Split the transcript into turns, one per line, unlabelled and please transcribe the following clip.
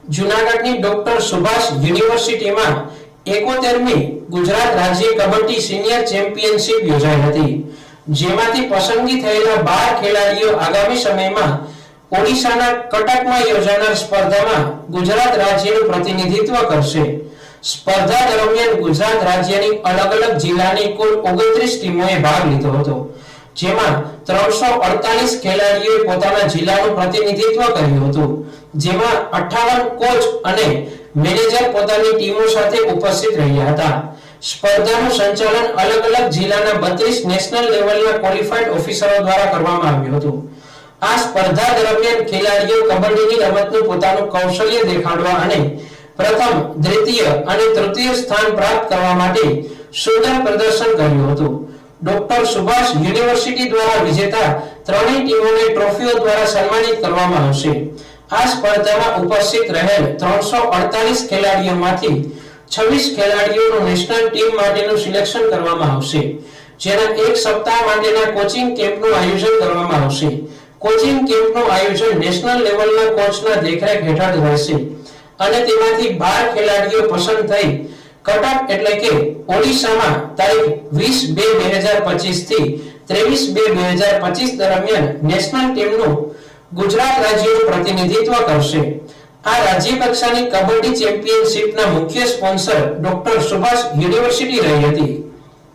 જૂનાગઢની ડોક્ટર સુભાષ યુનિવર્સિટીમાં 71મી ગુજરાત રાજ્ય કબડ્ડી સિનિયર ચેમ્પિયનશિપ યોજાઈ હતી, જેમાંથી પસંદગી થયેલા 12 ખેલાડીઓ આગામી સમયમાં ઓડિશાના કટકમાં યોજાનાર સ્પર્ધામાં ગુજરાત રાજ્યનું પ્રતિનિધિત્વ કરશે। સ્પર્ધા દરમિયાન ગુજરાત રાજ્યની અલગ અલગ જિલ્લાની કુલ 29 ટીમોએ ભાગ લીધો હતો, જેમાં 348 ખેલાડીઓએ પોતાના જિલ્લાનું પ્રતિનિધિત્વ કર્યું હતું, જેમાં 58 કોચ અને મેનેજર પોતાની ટીમો સાથે ઉપસ્થિત રહ્યા હતા। સ્પર્ધાનું સંચાલન અલગ અલગ જિલ્લાના 32 નેશનલ લેવલના ક્વોલિફાઈડ ઓફિસરો દ્વારા કરવામાં આવ્યું હતું। આ સ્પર્ધા દરમિયાન ખેલાડીઓ કબડ્ડીની રમતનું પોતાનું કૌશલ્ય દેખાડવા અને પ્રથમ, દ્વિતીય અને તૃતીય સ્થાન પ્રાપ્ત કરવા માટે સુંદર પ્રદર્શન કર્યું હતું। ડોક્ટર સુભાષ યુનિવર્સિટી દ્વારા વિજેતા ત્રણેય ટીમોને ટ્રોફીઓ દ્વારા સન્માનિત કરવામાં આવશે। આ સ્પર્ધામાં ઉપસ્થિત રહેલ 348 ખેલાડીઓમાંથી 26 ખેલાડીઓનું નેશનલ ટીમ માટેનું સિલેક્શન કરવામાં આવશે, જેના એક સપ્તાહ માટેના કોચિંગ કેમ્પનું આયોજન કરવામાં આવશે। કોચિંગ કેમ્પનું આયોજન નેશનલ લેવલના કોચના દેખરેખ હેઠળ રહેશે અને તેમાંથી 12 ખેલાડીઓ પસંદ થઈ કટક એટલે કે ઓડિશામાં તારીખ 20/2/2025 થી 23/2/2025 દરમિયાન નેશનલ ટીમનું ગુજરાત રાજ્યનું પ્રતિનિધિત્વ કરશે। આ રાજ્ય કક્ષાની કબડ્ડી ચેમ્પિયનશિપના મુખ્ય સ્પોન્સર ડોક્ટર સુભાષ યુનિવર્સિટી રહી હતી।